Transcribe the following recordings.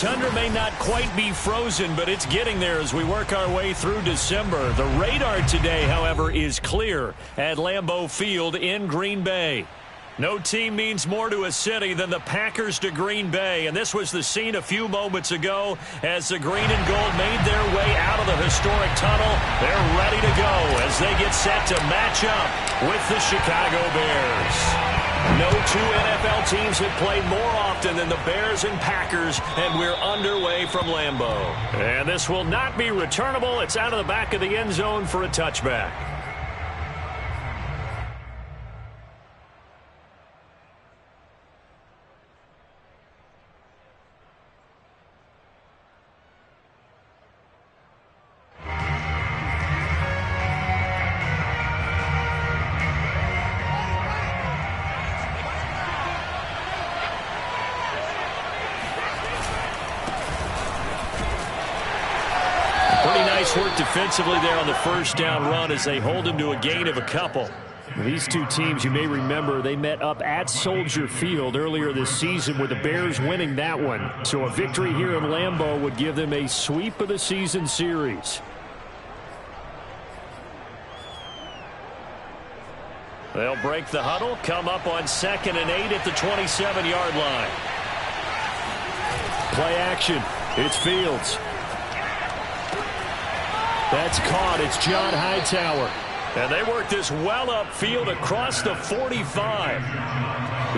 tundra may not quite be frozen, but it's getting there as we work our way through December. The radar today, however, is clear at Lambeau Field in Green Bay. No team means more to a city than the Packers to Green Bay, and this was the scene a few moments ago as the green and gold made their way out of the historic tunnel. They're ready to go as they get set to match up with the Chicago Bears. No two NFL teams have played more often than the Bears and Packers, and we're underway from Lambeau. And this will not be returnable. It's out of the back of the end zone for a touchback. Work defensively there on the first down run as they hold him to a gain of a couple. These two teams, you may remember, they met up at Soldier Field earlier this season with the Bears winning that one. So a victory here in Lambeau would give them a sweep of the season series. They'll break the huddle, come up on 2nd and 8 at the 27-yard line. Play action. It's Fields. That's caught. It's John Hightower. And they work this well upfield across the 45.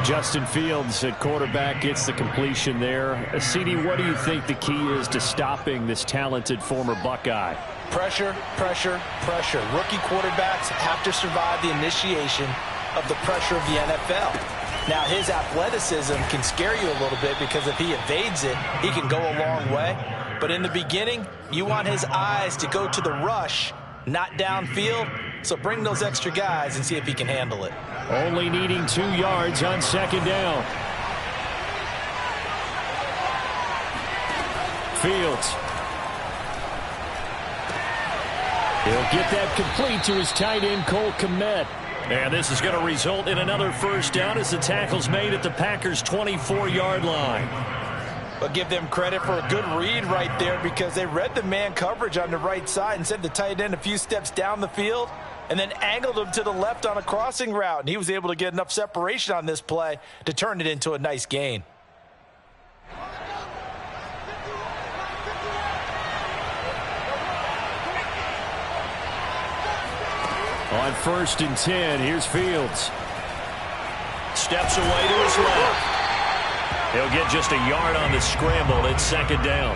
Justin Fields at quarterback gets the completion there. CD, what do you think the key is to stopping this talented former Buckeye? Pressure, pressure, pressure. Rookie quarterbacks have to survive the initiation of the pressure of the NFL. Now, his athleticism can scare you a little bit because if he evades it, he can go a long way. But in the beginning, you want his eyes to go to the rush, not downfield. So bring those extra guys and see if he can handle it. Only needing 2 yards on 2nd down. Fields. He'll get that complete to his tight end, Cole Kmet. And this is going to result in another first down as the tackle's made at the Packers' 24-yard line. But give them credit for a good read right there because they read the man coverage on the right side and sent the tight end a few steps down the field and then angled him to the left on a crossing route. And he was able to get enough separation on this play to turn it into a nice gain. On 1st and 10, here's Fields. Steps away to his left. He'll get just a yard on the scramble. It's 2nd down.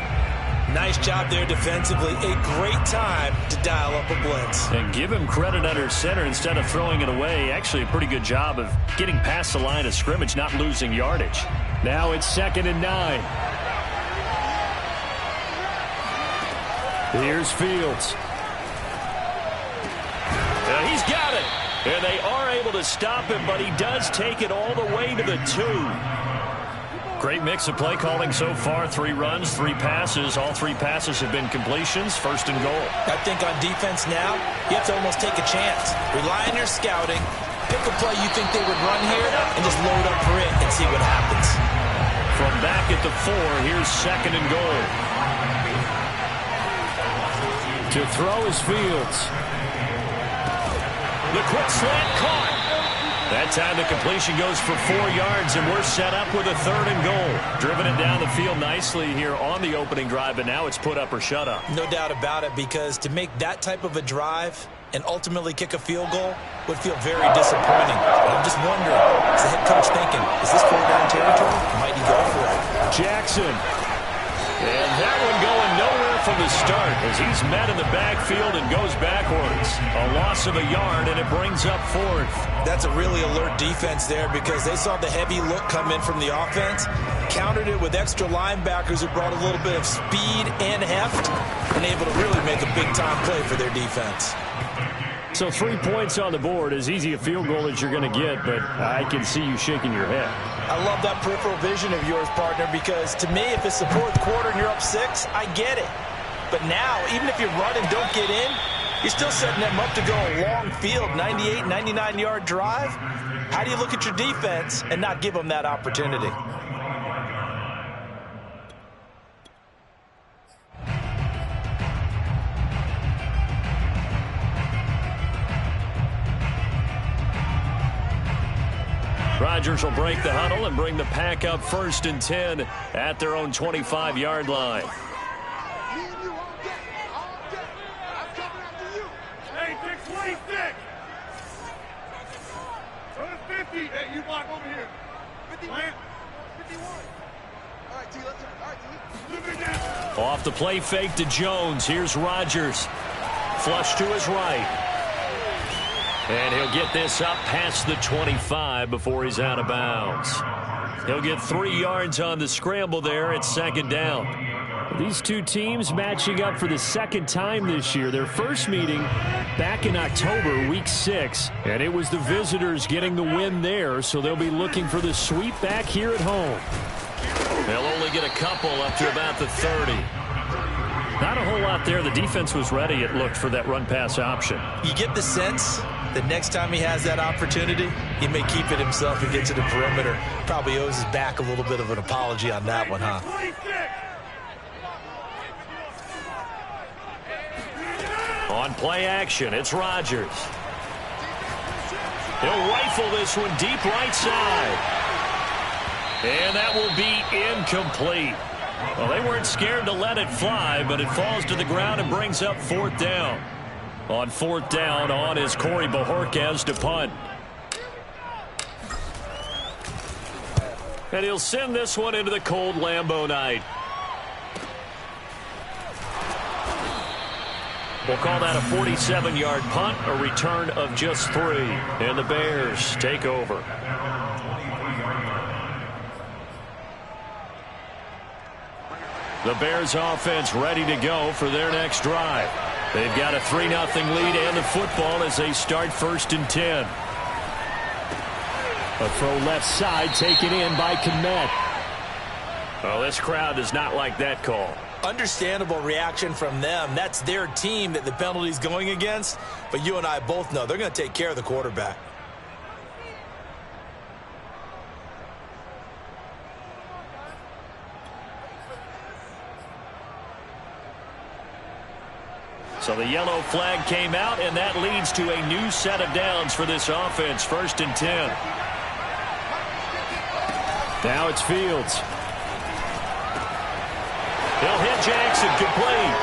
Nice job there defensively. A great time to dial up a blitz. And give him credit under center instead of throwing it away. Actually, a pretty good job of getting past the line of scrimmage, not losing yardage. Now it's 2nd and 9. Here's Fields. And he's got it. And they are able to stop him, but he does take it all the way to the 2. Great mix of play calling so far. 3 runs, 3 passes. All 3 passes have been completions. 1st and goal. I think on defense now, you have to almost take a chance. Rely on your scouting. Pick a play you think they would run here and just load up for it and see what happens. From back at the 4, here's 2nd and goal. To throw is Fields. The quick slant caught. That time the completion goes for 4 yards, and we're set up with a 3rd and goal. Driven it down the field nicely here on the opening drive, but now it's put up or shut up. No doubt about it, because to make that type of a drive and ultimately kick a field goal would feel very disappointing. I'm just wondering, is the head coach thinking, is this 4-down territory? Might he go for it? Jackson. And that one going nowhere from the start as he's met in the backfield and goes backwards. A loss of a yard, and it brings up 4th. That's a really alert defense there because they saw the heavy look come in from the offense, countered it with extra linebackers who brought a little bit of speed and heft, and able to really make a big-time play for their defense. So 3 points on the board, as easy a field goal as you're going to get, but I can see you shaking your head. I love that peripheral vision of yours, partner, because to me, if it's the 4th quarter and you're up 6, I get it. But now, even if you run and don't get in, you're still setting them up to go a long field, 98, 99-yard drive. How do you look at your defense and not give them that opportunity? Rodgers will break the huddle and bring the pack up 1st and 10 at their own 25-yard line. Hey, 626. 50. Hey, you block over here. 51. 51. All right, T, let's turn. All right, T. Off the play fake to Jones. Here's Rodgers. Flush to his right. And he'll get this up past the 25 before he's out of bounds. He'll get 3 yards on the scramble there at 2nd down. These two teams matching up for the 2nd time this year. Their first meeting back in October, week 6. And it was the visitors getting the win there, so they'll be looking for the sweep back here at home. They'll only get a couple up to about the 30. Not a whole lot there. The defense was ready, it looked, for that run-pass option. You get the sense that next time he has that opportunity, he may keep it himself and get to the perimeter. Probably owes his back a little bit of an apology on that one, huh? On play action, it's Rodgers. He'll rifle this one deep right side. And that will be incomplete. Well, they weren't scared to let it fly, but it falls to the ground and brings up 4th down. On 4th down, on is Corey Bojorquez to punt. And he'll send this one into the cold Lambeau night. We'll call that a 47-yard punt, a return of just 3. And the Bears take over. The Bears offense ready to go for their next drive. They've got a 3-0 lead and the football as they start 1st and 10. A throw left side taken in by Kmet. Oh, this crowd does not like that call. Understandable reaction from them. That's their team that the penalty's going against. But you and I both know they're going to take care of the quarterback. So the yellow flag came out, and that leads to a new set of downs for this offense. 1st and 10. Now it's Fields. He'll hit Jackson, complete.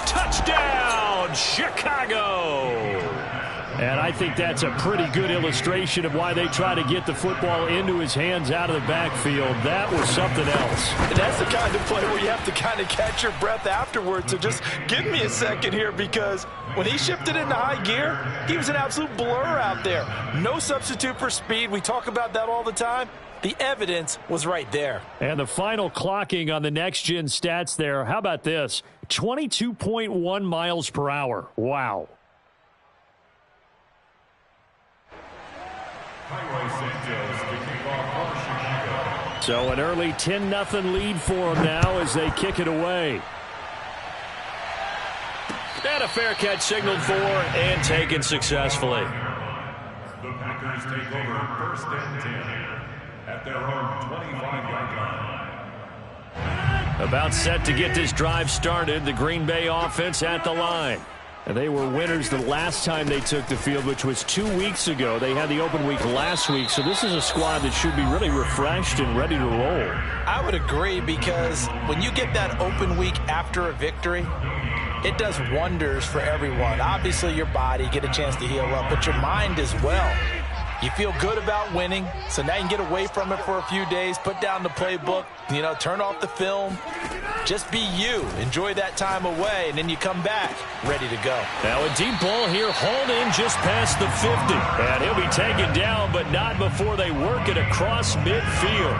Touchdown, Chicago. And I think that's a pretty good illustration of why they try to get the football into his hands out of the backfield. That was something else. That's the kind of play where you have to kind of catch your breath afterwards. So just give me a second here, because when he shifted into high gear, he was an absolute blur out there. No substitute for speed. We talk about that all the time. The evidence was right there. And the final clocking on the next-gen stats there, how about this? 22.1 miles per hour. Wow. So an early 10-0 lead for them now as they kick it away. And a fair catch signaled for and taken successfully. The Packers take over 1st and 10 at their own 25-yard line. About set to get this drive started, the Green Bay offense at the line. And they were winners the last time they took the field, which was 2 weeks ago. They had the open week last week, so this is a squad that should be really refreshed and ready to roll. I would agree, because when you get that open week after a victory, it does wonders for everyone. Obviously, your body, get a chance to heal up, but your mind as well. You feel good about winning, so now you can get away from it for a few days, put down the playbook, turn off the film. Just be you. Enjoy that time away, and then you come back ready to go. Now a deep ball here, hauled in just past the 50. And he'll be taken down, but not before they work it across midfield.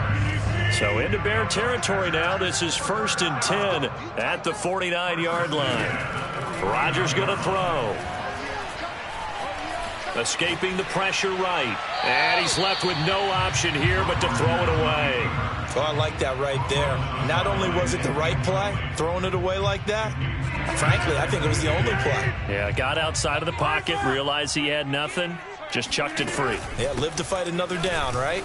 So into Bear territory now. This is 1st and 10 at the 49-yard line. Rodgers going to throw. Escaping the pressure right. And he's left with no option here but to throw it away. Oh, I like that right there. Not only was it the right play, throwing it away like that, frankly, I think it was the only play. Yeah, got outside of the pocket, realized he had nothing, just chucked it free. Yeah, live to fight another down, right?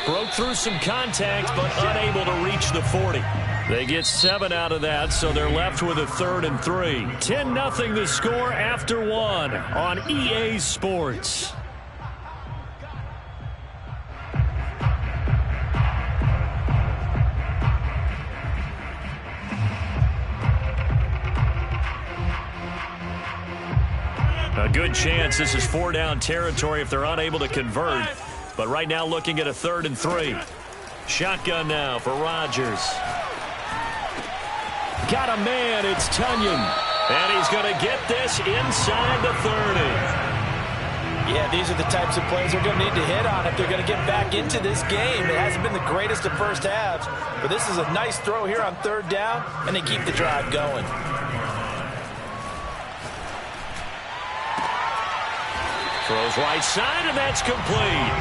Broke through some contact, but unable to reach the 40. They get 7 out of that, so they're left with a 3rd and 3. 10-0 the score after 1 on EA Sports. good chance this is 4-down territory if they're unable to convert. But right now looking at a 3rd and 3. Shotgun now for Rodgers. Got a man, it's Tunyon. And he's going to get this inside the 30. Yeah, these are the types of plays they're going to need to hit on if they're going to get back into this game. It hasn't been the greatest of first halves, but this is a nice throw here on 3rd down, and they keep the drive going. Throws right side, and that's complete.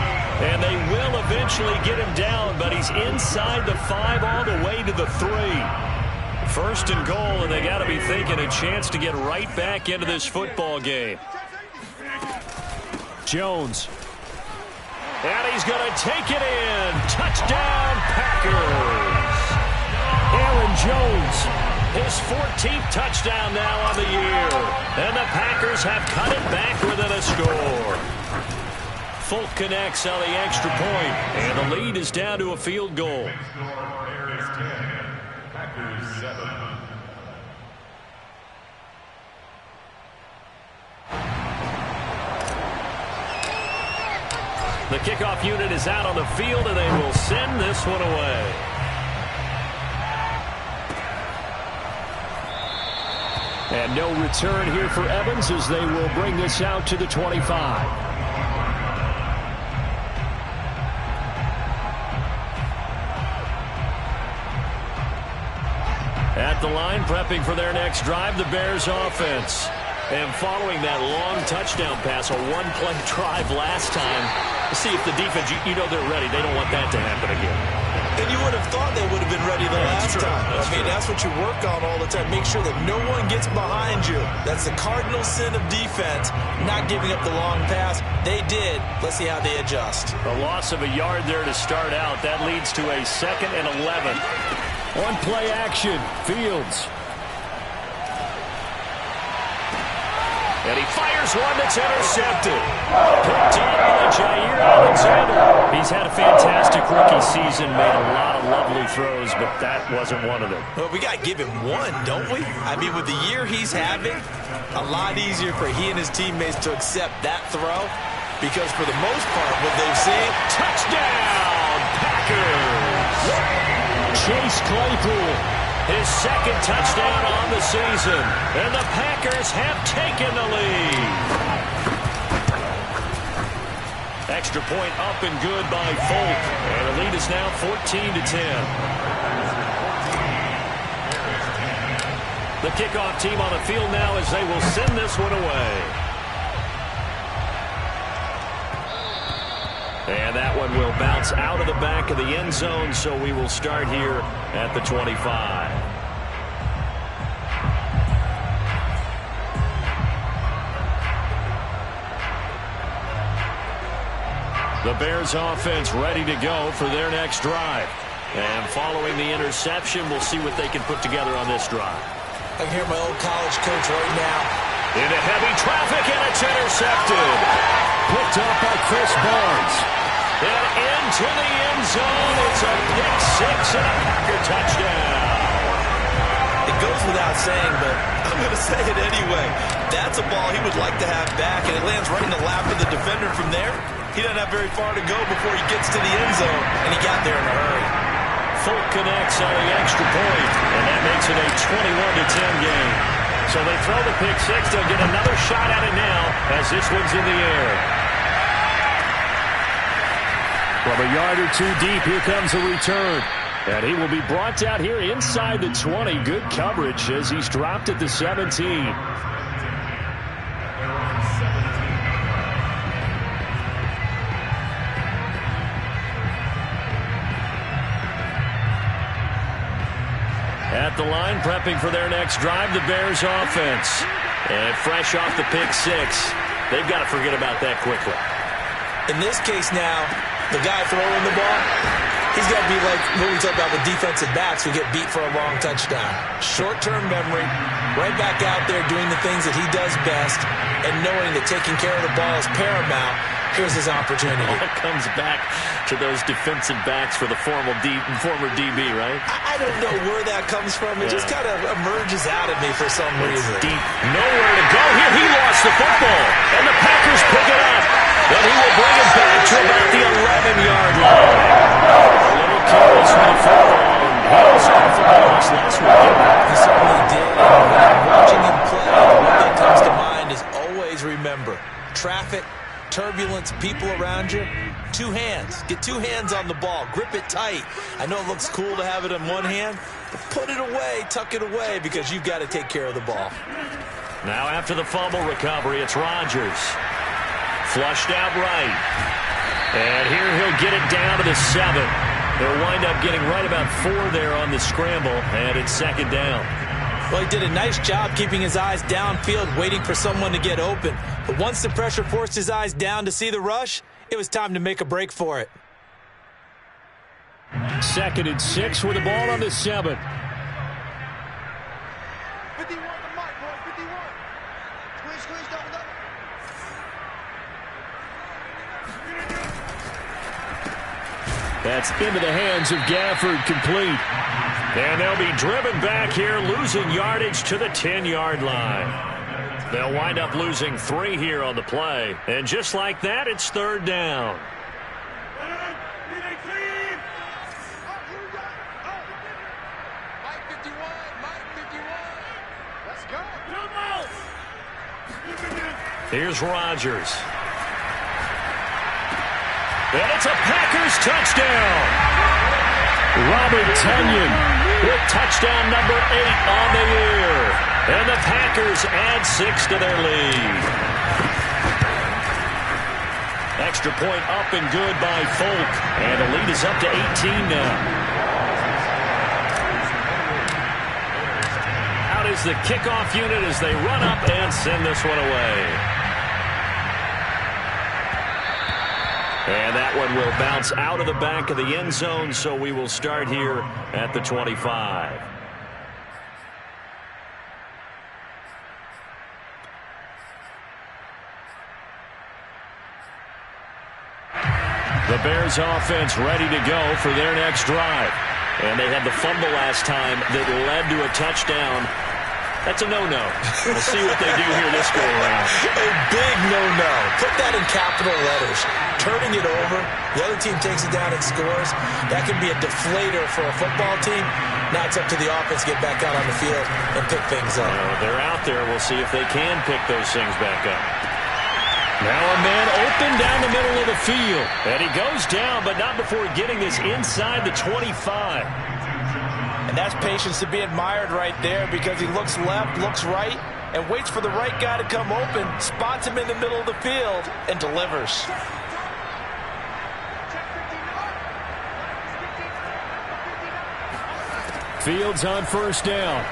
And they will eventually get him down, but he's inside the 5 all the way to the 3. 1st and goal, and they got to be thinking a chance to get right back into this football game. Jones. And he's going to take it in. Touchdown, Packers. Aaron Jones, his 14th touchdown now on the year. And the Packers have cut it back within a score. Folk connects on the extra point, and the lead is down to a field goal. Bears 10, Packers 7. The kickoff unit is out on the field, and they will send this one away. And no return here for Evans as they will bring this out to the 25. At the line, prepping for their next drive, the Bears offense. And following that long touchdown pass, a one-play drive last time, see if the defense, you know they're ready. They don't want that to happen again. And you would have thought they would have been ready the last time. That's what you work on all the time. Make sure that no one gets behind you. That's the cardinal sin of defense, not giving up the long pass. They did. Let's see how they adjust. A loss of a yard there to start out. That leads to a 2nd and 11. On play action, Fields. And he fires one that's intercepted. Picked up by Jair Alexander. He's had a fantastic rookie season, made a lot of lovely throws, but that wasn't one of them. Well, we got to give him one, don't we? I mean, with the year he's having, a lot easier for he and his teammates to accept that throw, because for the most part, what they've seen, touchdown, Packers! Chase Claypool. His 2nd touchdown on the season. And the Packers have taken the lead. Extra point up and good by Folk. And the lead is now 14-10. The kickoff team on the field now as they will send this one away. And that one will bounce out of the back of the end zone, so we will start here at the 25. The Bears offense ready to go for their next drive. And following the interception, we'll see what they can put together on this drive. I can hear my old college coach right now. Into heavy traffic, and it's intercepted. Picked up by Chris Barnes. And into the end zone. It's a pick 6 and a Packer touchdown. It goes without saying, but I'm going to say it anyway. That's a ball he would like to have back, and it lands right in the lap of the defender from there. He doesn't have very far to go before he gets to the end zone, and he got there in a hurry. Folk connects on the extra point, and that makes it a 21-10 game. So they throw the pick 6. They'll get another shot at it now as this one's in the air. From a yard or two deep, here comes a return. And he will be brought down here inside the 20. Good coverage as he's dropped at the 17. At the line, prepping for their next drive, the Bears offense. And fresh off the pick 6. They've got to forget about that quickly. In this case now, the guy throwing the ball, he's got to be like what we talk about with defensive backs who get beat for a long touchdown. Short-term memory, right back out there doing the things that he does best, and knowing that taking care of the ball is paramount Here's his opportunity. All comes back to those defensive backs for the former DB, right? I don't know where that comes from. It just kind of emerges out of me for some reason. Deep. Nowhere to go here. He lost the football, and the Packers pick it up. But he will bring it back to about the 11-yard line. A little careless with the football, and he also had the loss last week. He certainly did. And when I'm watching him play, what that comes to mind is always remember, traffic, turbulence, people around you, two hands. Get two hands on the ball. Grip it tight. I know it looks cool to have it in one hand, but put it away, tuck it away, because you've got to take care of the ball. Now after the fumble recovery, it's Rodgers. Flushed out right. And here he'll get it down to the 7. They'll wind up getting right about 4 there on the scramble, and it's second down. Well, he did a nice job keeping his eyes downfield, waiting for someone to get open. But once the pressure forced his eyes down to see the rush, it was time to make a break for it. 2nd and 6 with the ball on the 7. 51 to Mike, boys, 51. Squeeze, double. That's into the hands of Gafford, complete. And they'll be driven back here, losing yardage to the 10-yard line. They'll wind up losing 3 here on the play. And just like that, it's third down. Mike 51. Let's go. Here's Rodgers. And it's a Packers touchdown. Robert Tonyan with touchdown number 8 on the year. And the Packers add 6 to their lead. Extra point up and good by Folk. And the lead is up to 18 now. Out is the kickoff unit as they run up and send this one away. And that one will bounce out of the back of the end zone, so we will start here at the 25. The Bears offense ready to go for their next drive. And they had the fumble last time that led to a touchdown. That's a no-no. We'll see what they do here this go-around. A big no-no. Put that in capital letters. Turning it over, the other team takes it down and scores. That can be a deflator for a football team. Now it's up to the offense to get back out on the field and pick things up. They're out there. We'll see if they can pick those things back up. Now a man open down the middle of the field. And he goes down, but not before getting this inside the 25. And that's patience to be admired right there, because he looks left, looks right, and waits for the right guy to come open, spots him in the middle of the field, and delivers. Fields on first down.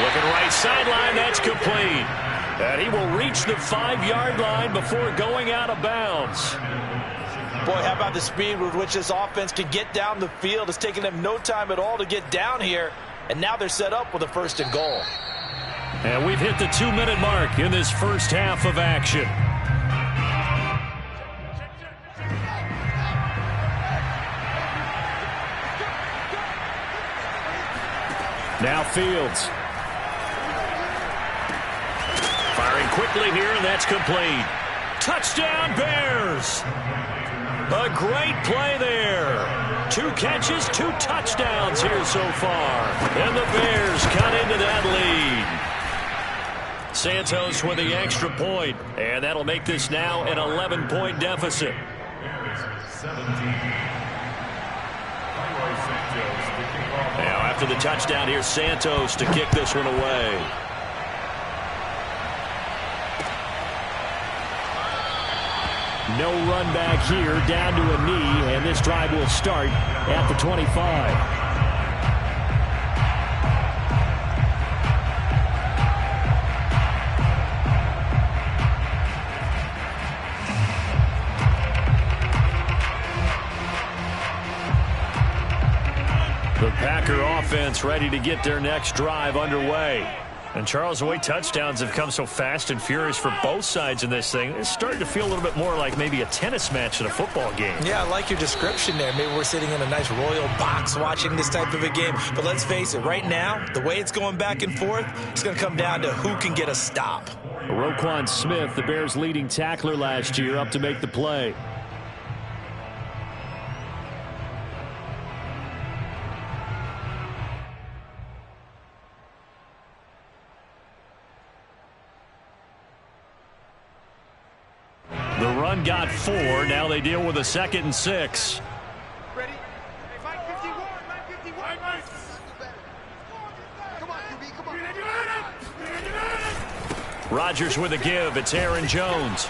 Looking right sideline, that's complete. And he will reach the 5-yard line before going out of bounds. Boy, how about the speed with which this offense can get down the field? It's taken them no time at all to get down here, and now they're set up with a 1st and goal. And we've hit the 2-minute mark in this first half of action. Now Fields. Firing quickly here, and that's complete. Touchdown, Bears! A great play there. 2 catches, 2 touchdowns here so far. And the Bears cut into that lead. Santos with the extra point, and that'll make this now an 11-point deficit. Now after the touchdown, here's Santos to kick this one away. No run back here, down to a knee, and this drive will start at the 25. The Packer offense ready to get their next drive underway. And, Charles, the way touchdowns have come so fast and furious for both sides in this thing, it's starting to feel a little bit more like maybe a tennis match in a football game. Yeah, I like your description there. Maybe we're sitting in a nice royal box watching this type of a game. But let's face it, right now, the way it's going back and forth, it's going to come down to who can get a stop. Roquan Smith, the Bears' leading tackler last year, up to make the play. The run got 4. Now they deal with a 2nd and 6. Ready? Hey, Mike 51, Mike 51. Come on, QB, come on. Rodgers with a give. It's Aaron Jones.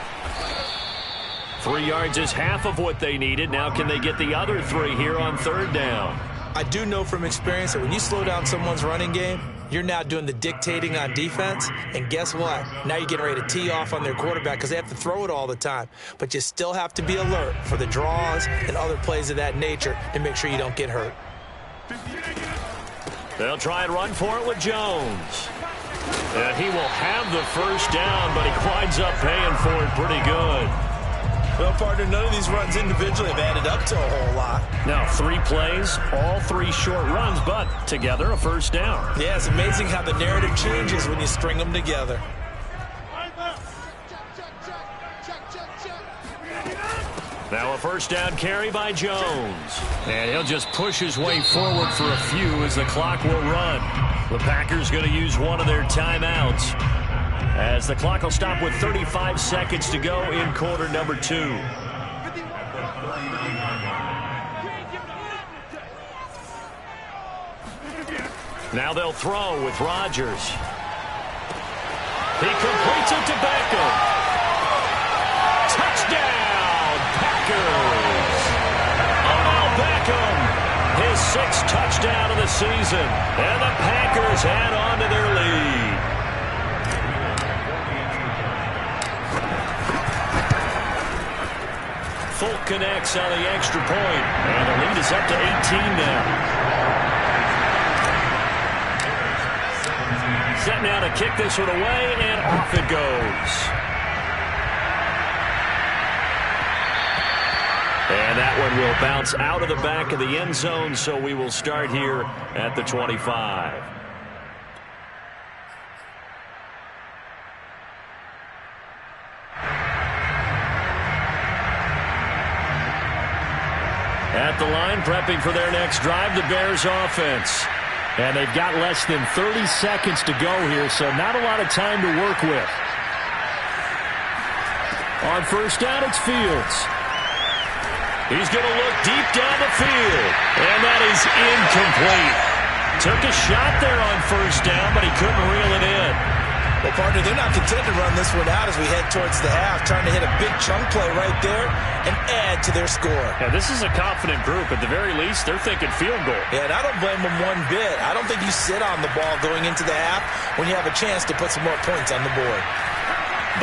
3 yards is half of what they needed. Now can they get the other 3 here on 3rd down? I do know from experience that when you slow down someone's running game, you're now doing the dictating on defense. And guess what? Now you're getting ready to tee off on their quarterback because they have to throw it all the time. But you still have to be alert for the draws and other plays of that nature to make sure you don't get hurt. They'll try and run for it with Jones. And he will have the 1st down, but he winds up paying for it pretty good. Well, partner, none of these runs individually have added up to a whole lot. Now 3 plays, all 3 short runs, but together a 1st down. Yeah, it's amazing how the narrative changes when you string them together. Now a 1st down carry by Jones. And he'll just push his way forward for a few as the clock will run. The Packers going to use one of their timeouts, as the clock will stop with 35 seconds to go in quarter number 2. Now they'll throw with Rodgers. He completes it to Beckham. Touchdown, Packers! Odell Beckham, his 6th touchdown of the season. And the Packers add on to their lead. Folk connects on the extra point, and the lead is up to 18 now. Set now to kick this one away, and off it goes. And that one will bounce out of the back of the end zone, so we will start here at the 25. At the line, prepping for their next drive, the Bears offense. And they've got less than 30 seconds to go here, so not a lot of time to work with. On 1st down, it's Fields. He's going to look deep down the field, and that is incomplete. Took a shot there on 1st down, but he couldn't reel it in. Well, partner, they're not content to run this one out as we head towards the half, trying to hit a big chunk play right there and add to their score. Yeah, this is a confident group. At the very least, they're thinking field goal. Yeah, and I don't blame them one bit. I don't think you sit on the ball going into the half when you have a chance to put some more points on the board.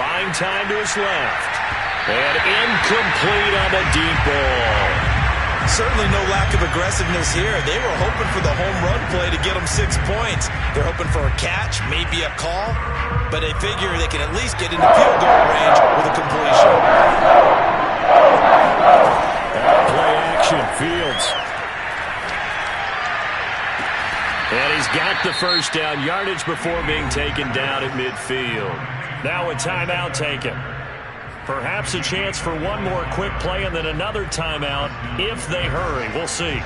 Buying time to his left. And incomplete on the deep ball. Certainly no lack of aggressiveness here. They were hoping for the home run play to get them 6 points. They're hoping for a catch, maybe a call, but they figure they can at least get into field goal range with a completion. Play action, Fields. And he's got the 1st down, yardage before being taken down at midfield. Now a timeout taken. Perhaps a chance for one more quick play and then another timeout if they hurry. We'll see.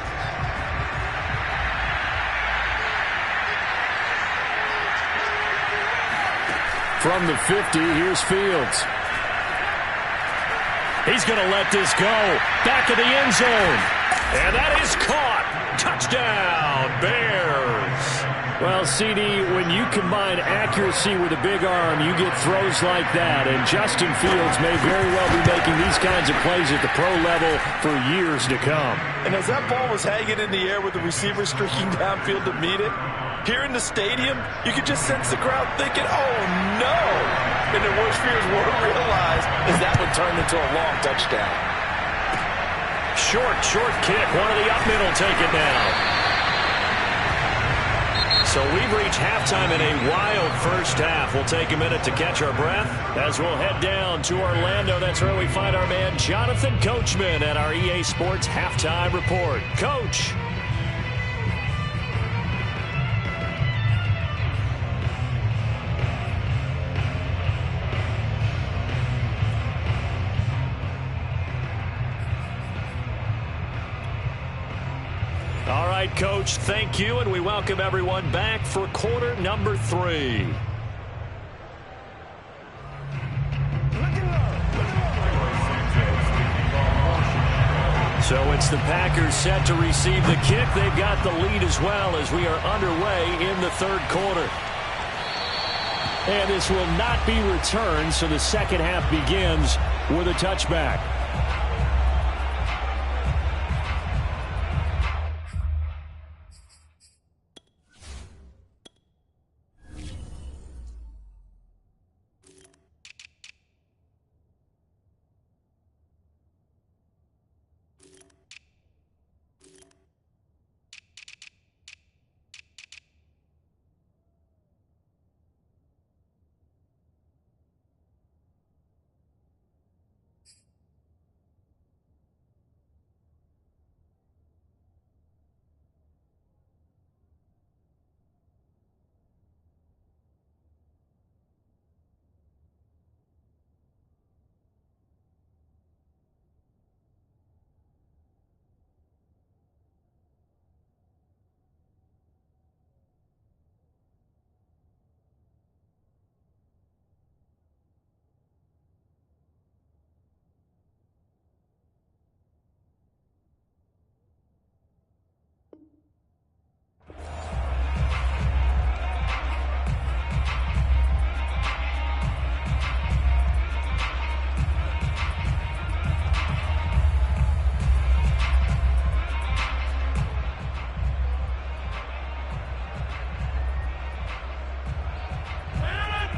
From the 50, here's Fields. He's going to let this go. Back of the end zone. And that is caught. Touchdown, Bears. Well, CD, when you combine accuracy with a big arm, you get throws like that. And Justin Fields may very well be making these kinds of plays at the pro level for years to come. And as that ball was hanging in the air with the receiver streaking downfield to meet it, here in the stadium, you could just sense the crowd thinking, oh, no. And their worst fears were realized as that one turned into a long touchdown. Short kick. One of the up middle take it down. So we've reached halftime in a wild first half. We'll take a minute to catch our breath as we'll head down to Orlando. That's where we find our man Jonathan Coachman at our EA Sports Halftime Report. Coach. All right, Coach, thank you, and we welcome everyone back for quarter number 3. So it's the Packers set to receive the kick. They've got the lead as well as we are underway in the third quarter. And this will not be returned, so the second half begins with a touchback.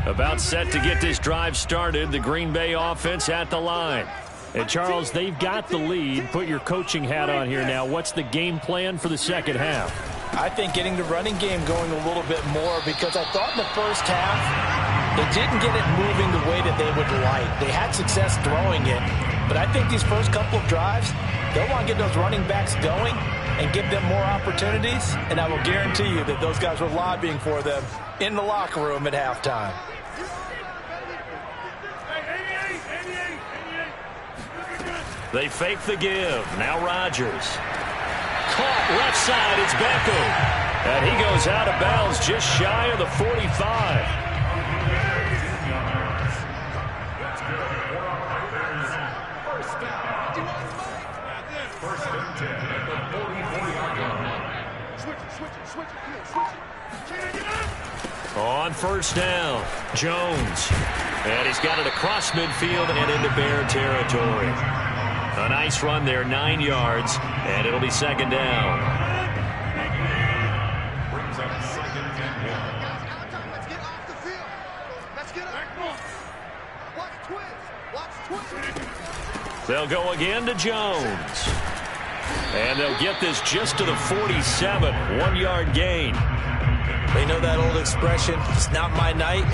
About set to get this drive started, the Green Bay offense at the line. And, Charles, they've got the lead. Put your coaching hat on here now. What's the game plan for the second half? I think getting the running game going a little bit more, because I thought in the first half they didn't get it moving the way that they would like. They had success throwing it, but I think these first couple of drives, they'll want to get those running backs going and give them more opportunities, and I will guarantee you that those guys were lobbying for them in the locker room at halftime. They fake the give. Now Rodgers. Caught left side. It's Beckham. And he goes out of bounds just shy of the 45. On first down, Jones. And he's got it across midfield and into Bear territory. A nice run there, 9 yards, and it'll be second down. Brings up second and 1. Let's get off the field. Let's get up. Watch twins. They'll go again to Jones. And they'll get this just to the 47, 1-yard gain. They know that old expression, it's not my night.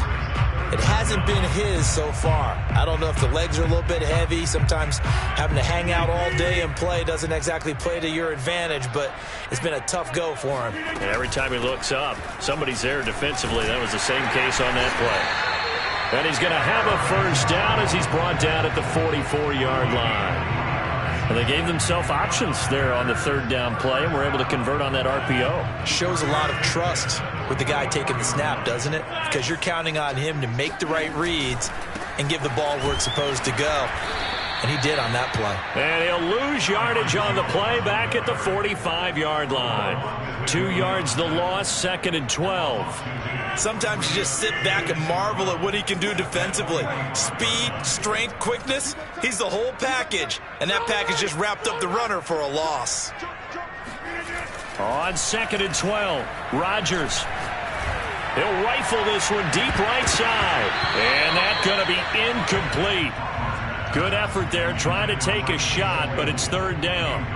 It hasn't been his so far. I don't know if the legs are a little bit heavy. Sometimes having to hang out all day and play doesn't exactly play to your advantage, but it's been a tough go for him. And every time he looks up, somebody's there defensively. That was the same case on that play. And he's going to have a first down as he's brought down at the 44-yard line. And they gave themselves options there on the third down play and were able to convert on that RPO. Shows a lot of trust with the guy taking the snap, doesn't it? Because you're counting on him to make the right reads and give the ball where it's supposed to go. And he did on that play. And he'll lose yardage on the play back at the 45-yard line. 2 yards the loss, second and 12. Sometimes you just sit back and marvel at what he can do defensively. Speed, strength, quickness, he's the whole package. And that package just wrapped up the runner for a loss. On second and 12, Rodgers. He'll rifle this one deep right side. And that's going to be incomplete. Good effort there, trying to take a shot, but it's third down.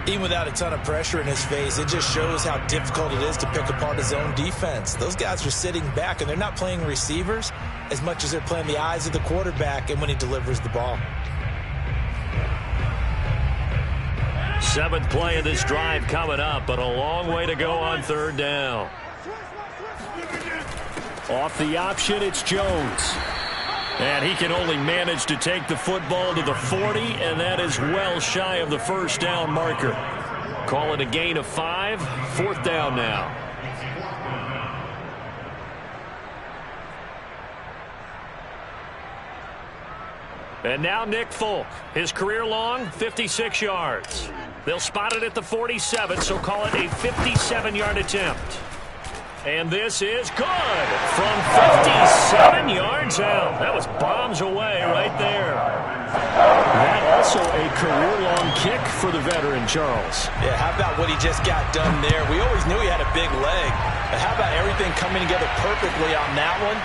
Even without a ton of pressure in his face, it just shows how difficult it is to pick apart his own defense. Those guys are sitting back, and they're not playing receivers as much as they're playing the eyes of the quarterback and when he delivers the ball. 7th play of this drive coming up, but a long way to go on 3rd down. Off the option, it's Jones. And he can only manage to take the football to the 40, and that is well shy of the 1st down marker. Call it a gain of 5, 4th down now. And now Nick Folk, his career long, 56 yards. They'll spot it at the 47, so call it a 57-yard attempt. And this is good from 57 yards out. That was bombs away right there. That also a career-long kick for the veteran, Charles. Yeah, how about what he just got done there? We always knew he had a big leg, but how about everything coming together perfectly on that one?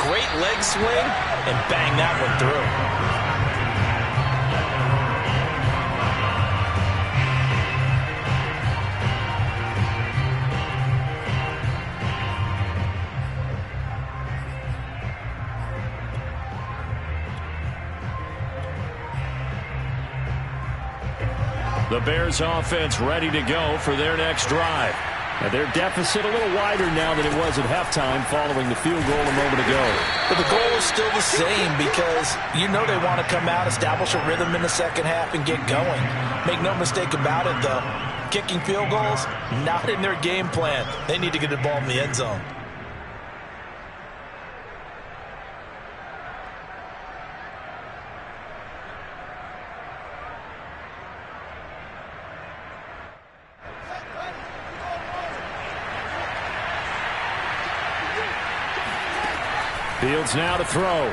Great leg swing, and bang that one through. The Bears offense ready to go for their next drive. And their deficit a little wider now than it was at halftime following the field goal a moment ago. But the goal is still the same because you know they want to come out, establish a rhythm in the second half, and get going. Make no mistake about it, though. Kicking field goals, not in their game plan. They need to get the ball in the end zone. Fields now to throw.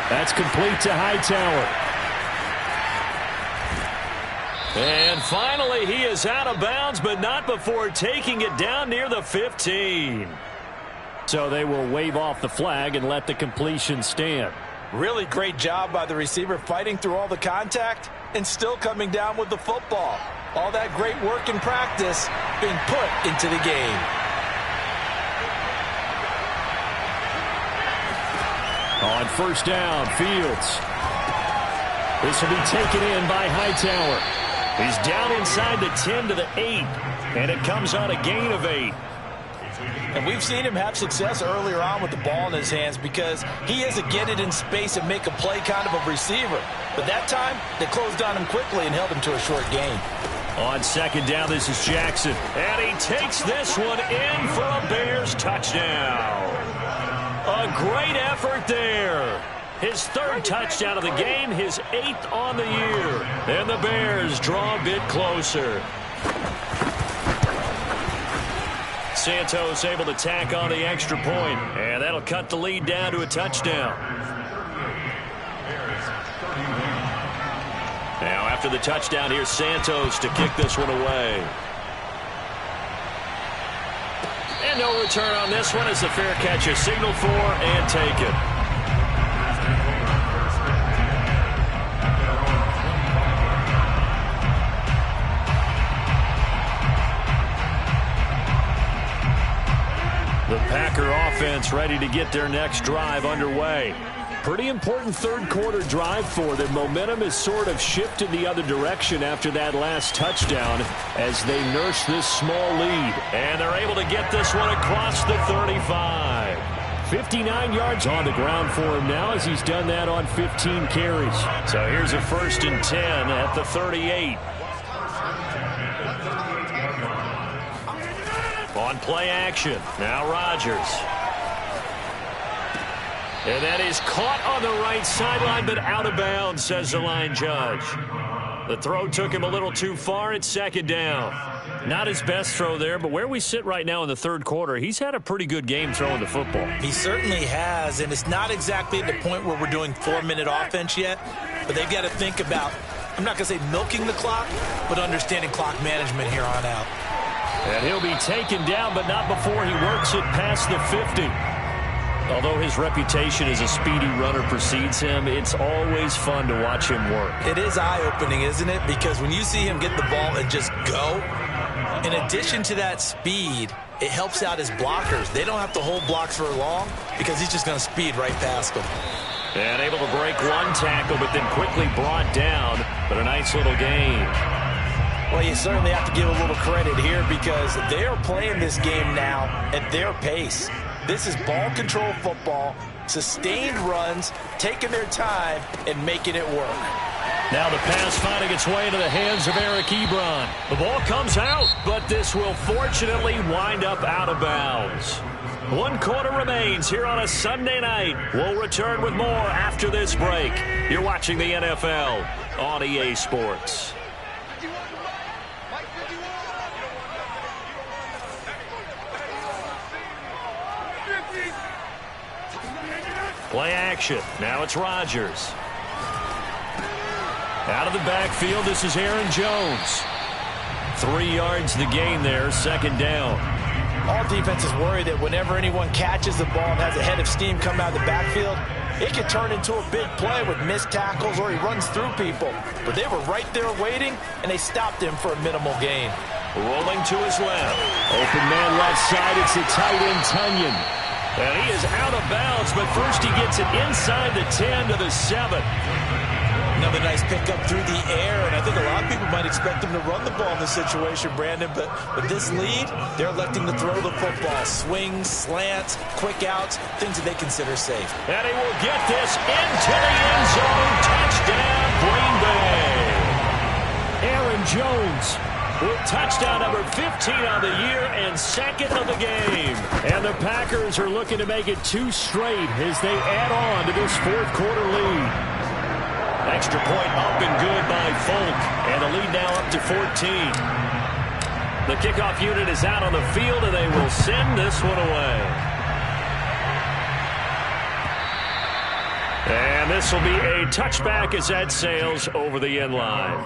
That's complete to Hightower. And finally, he is out of bounds, but not before taking it down near the 15. So they will wave off the flag and let the completion stand. Really great job by the receiver fighting through all the contact and still coming down with the football. All that great work in practice being put into the game. On 1st down, Fields. This will be taken in by Hightower. He's down inside the 10 to the 8, and it comes on a gain of 8. And we've seen him have success earlier on with the ball in his hands because he is a get it in space and make a play kind of a receiver. But that time, they closed on him quickly and held him to a short gain. On 2nd down, this is Jackson. And he takes this one in for a Bears touchdown. A great effort there. His 3rd touchdown of the game, his 8th on the year. And the Bears draw a bit closer. Santos able to tack on the extra point, and that'll cut the lead down to a touchdown. Now after the touchdown, here's Santos to kick this one away. And no return on this one as the fair catch is signaled for and taken. The Packer offense ready to get their next drive underway. Pretty important 3rd quarter drive for them. Momentum has sort of shifted the other direction after that last touchdown as they nurse this small lead. And they're able to get this one across the 35. 59 yards on the ground for him now as he's done that on 15 carries. So here's a 1st and 10 at the 38. On play action, now Rodgers. And that is caught on the right sideline, but out of bounds, says the line judge. The throw took him a little too far. It's 2nd down. Not his best throw there, but where we sit right now in the 3rd quarter, he's had a pretty good game throwing the football. He certainly has, and it's not exactly at the point where we're doing 4-minute offense yet, but they've got to think about, I'm not going to say milking the clock, but understanding clock management here on out. And he'll be taken down, but not before he works it past the 50. Although his reputation as a speedy runner precedes him, it's always fun to watch him work. It is eye-opening, isn't it? Because when you see him get the ball and just go, in addition to that speed, it helps out his blockers. They don't have to hold blocks for long because he's just going to speed right past them. And able to break one tackle, but then quickly brought down. But a nice little gain. Well, you certainly have to give a little credit here because they are playing this game now at their pace. This is ball control football, sustained runs, taking their time, and making it work. Now the pass finding its way into the hands of Eric Ebron. The ball comes out, but this will fortunately wind up out of bounds. 1 quarter remains here on a Sunday night. We'll return with more after this break. You're watching the NFL on EA Sports. Play action. Now it's Rodgers. Out of the backfield, this is Aaron Jones. 3 yards the gain there, second down. All defenses worry that whenever anyone catches the ball and has a head of steam come out of the backfield, it could turn into a big play with missed tackles or he runs through people. But they were right there waiting, and they stopped him for a minimal gain. Rolling to his left. Open man left side, it's the tight end Tunyon. And he is out of bounds, but first he gets it inside the 10 to the 7. Another nice pickup through the air, and I think a lot of people might expect him to run the ball in this situation, Brandon, but with this lead, they're electing to throw the football. Swings, slants, quick outs, things that they consider safe. And he will get this into the end zone. Touchdown, Green Bay. Aaron Jones with touchdown number 15 on the year and second of the game. And the Packers are looking to make it 2 straight as they add on to this 4th quarter lead. Extra point up and good by Folk. And the lead now up to 14. The kickoff unit is out on the field, and they will send this one away. And this will be a touchback as that sails over the end line.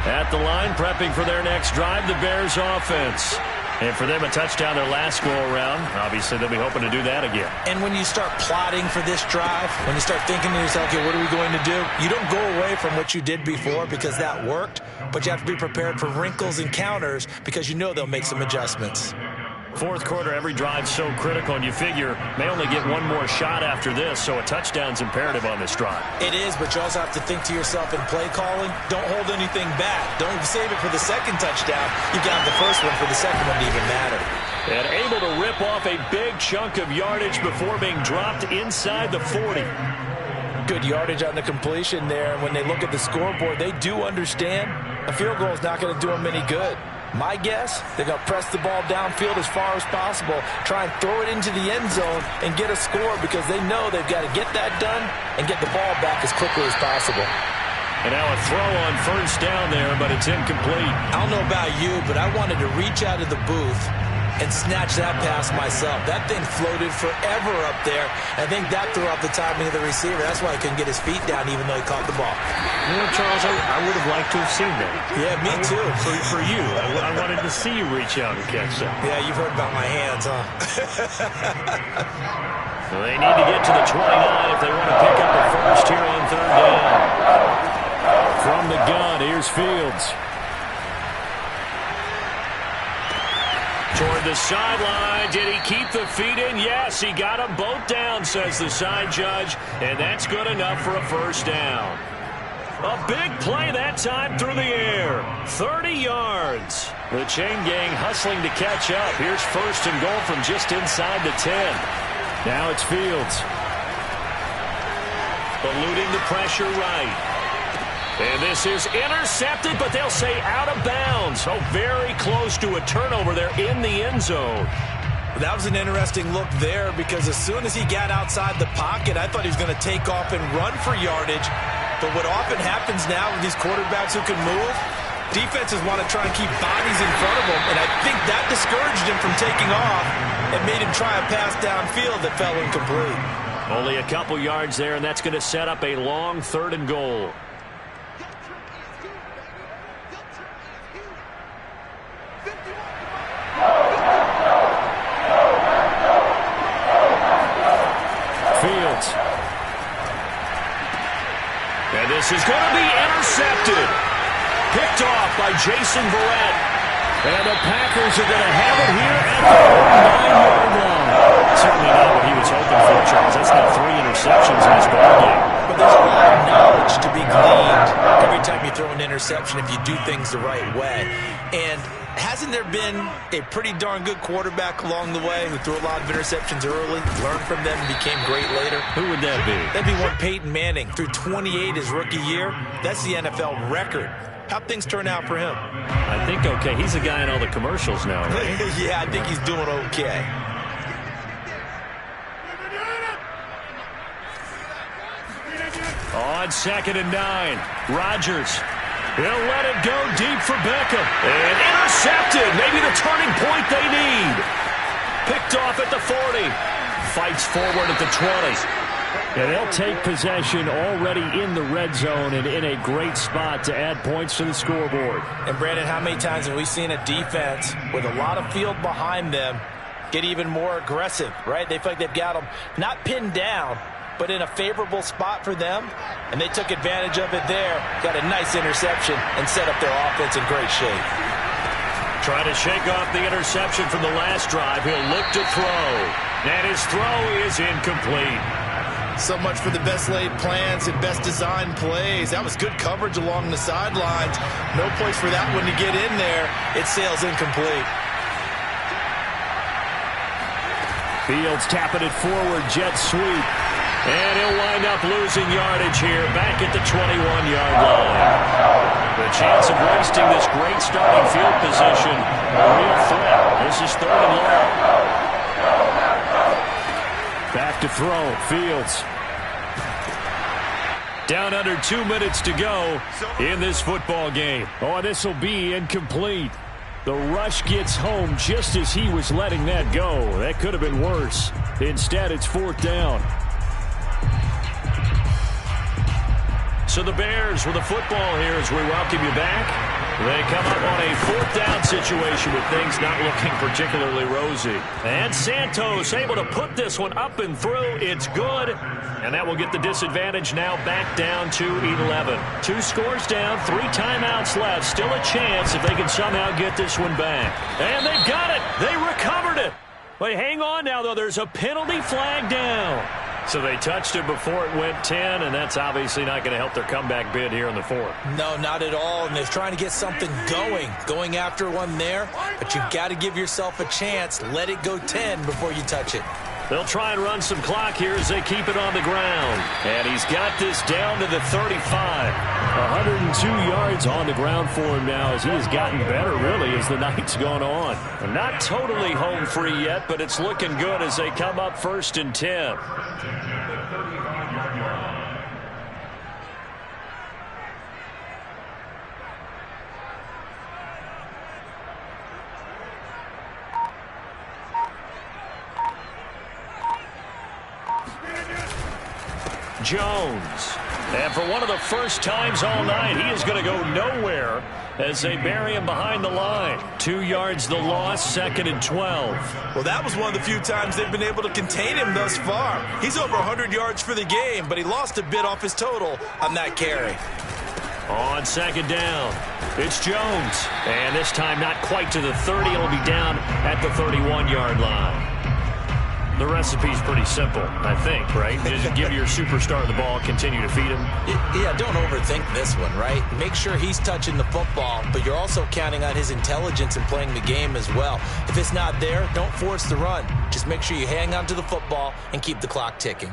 At the line, prepping for their next drive, the Bears offense. And for them, a touchdown their last go-around. Obviously, they'll be hoping to do that again. And when you start plotting for this drive, when you start thinking to yourself, okay, what are we going to do? You don't go away from what you did before because that worked, but you have to be prepared for wrinkles and counters because you know they'll make some adjustments. 4th quarter, every drive's so critical, and you figure may only get one more shot after this, so a touchdown's imperative on this drive. It is, but you also have to think to yourself in play calling, don't hold anything back. Don't save it for the second touchdown. You got the first one for the second one to even matter. And able to rip off a big chunk of yardage before being dropped inside the 40. Good yardage on the completion there, and when they look at the scoreboard, they do understand a field goal is not going to do them any good. My guess, they're going to press the ball downfield as far as possible, try and throw it into the end zone and get a score because they know they've got to get that done and get the ball back as quickly as possible. And now a throw on first down there, but it's incomplete. I don't know about you, but I wanted to reach out of the booth and snatch that pass myself. That thing floated forever up there. I think that threw off the timing of the receiver. That's why he couldn't get his feet down even though he caught the ball. You know, Charles, I would have liked to have seen that. Yeah, me too. For you. I wanted to see you reach out and catch that. Yeah, you've heard about my hands, huh? Well, they need to get to the 29 if they want to pick up the first here on 3rd down. From the gun, here's Fields. Toward the sideline. Did he keep the feet in? Yes, he got them both down, says the side judge, and that's good enough for a first down. A big play that time through the air. 30 yards. The chain gang hustling to catch up. Here's 1st and goal from just inside the 10. Now it's Fields. Eluding the pressure right. And this is intercepted, but they'll say out of bounds. So very close to a turnover there in the end zone. That was an interesting look there because as soon as he got outside the pocket, I thought he was going to take off and run for yardage. But what often happens now with these quarterbacks who can move, defenses want to try and keep bodies in front of them, and I think that discouraged him from taking off and made him try a pass downfield that fell incomplete. Only a couple yards there, and that's going to set up a long 3rd and goal. Fields. And this is going to be intercepted. Picked off by Jason Verrett. And the Packers are going to have it here at the 9-yard line. Certainly not what he was hoping for, Charles. That's now 3 interceptions in this ballgame. But there's a lot of knowledge to be gleaned every time you throw an interception if you do things the right way. And hasn't there been a pretty darn good quarterback along the way who threw a lot of interceptions early, learned from them, and became great later? Who would that be? That'd be one Peyton Manning. Threw 28 his rookie year. That's the NFL record. How'd things turn out for him? I think okay. He's a guy in all the commercials now, right? Yeah, I think he's doing okay. On 2nd and 9, Rodgers. He'll let it go deep for Beckham. And intercepted. Maybe the turning point they need. Picked off at the 40. Fights forward at the 20. And they'll take possession already in the red zone and in a great spot to add points to the scoreboard. And, Brandon, how many times have we seen a defense with a lot of field behind them get even more aggressive, right? They feel like they've got them not pinned down, but in a favorable spot for them, and they took advantage of it there, got a nice interception, and set up their offense in great shape. Trying to shake off the interception from the last drive. He'll look to throw. And his throw is incomplete. So much for the best laid plans and best designed plays. That was good coverage along the sidelines. No place for that one to get in there. It sails incomplete. Fields tapping it forward, jet sweep. And he'll wind up losing yardage here back at the 21-yard line. The chance of wasting this great starting field position, a real threat. This is 3rd and long. Back to throw, Fields. Down under 2 minutes to go in this football game. Oh, this will be incomplete. The rush gets home just as he was letting that go. That could have been worse. Instead, it's 4th down. So the Bears with a football here as we welcome you back. They come up on a 4th down situation with things not looking particularly rosy. And Santos able to put this one up and through. It's good. And that will get the disadvantage now back down to 11. 2 scores down, 3 timeouts left. Still a chance if they can somehow get this one back. And they've got it. They recovered it. Wait, hang on now, though. There's a penalty flag down. So they touched it before it went 10, and that's obviously not going to help their comeback bid here in the 4th. No, not at all, and they're trying to get something going after one there, but you've got to give yourself a chance. Let it go 10 before you touch it. They'll try and run some clock here as they keep it on the ground. And he's got this down to the 35. 102 yards on the ground for him now as he has gotten better, really, as the night's gone on. Not totally home free yet, but it's looking good as they come up 1st and 10. Jones. And for one of the first times all night, he is going to go nowhere as they bury him behind the line. 2 yards the loss, 2nd and 12. Well, that was one of the few times they've been able to contain him thus far. He's over 100 yards for the game, but he lost a bit off his total on that carry. On 2nd down, it's Jones. And this time not quite to the 30. It'll be down at the 31-yard line. The recipe's pretty simple, I think, right? Just give your superstar the ball, continue to feed him. Yeah, don't overthink this one, right? Make sure he's touching the football, but you're also counting on his intelligence in playing the game as well. If it's not there, don't force the run. Just make sure you hang on to the football and keep the clock ticking.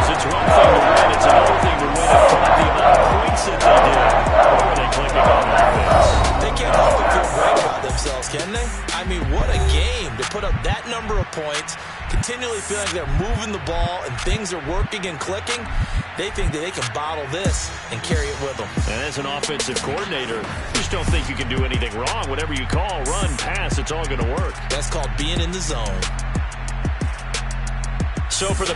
It's one thing to win. It's another thing to win it from the amount of points that they did. Or are they clicking on offense? They can't help but feel great about themselves, can they? I mean, what a game to put up that number of points, continually feeling like they're moving the ball and things are working and clicking. They think that they can bottle this and carry it with them. And as an offensive coordinator, you just don't think you can do anything wrong. Whatever you call, run, pass, it's all going to work. That's called being in the zone. So for the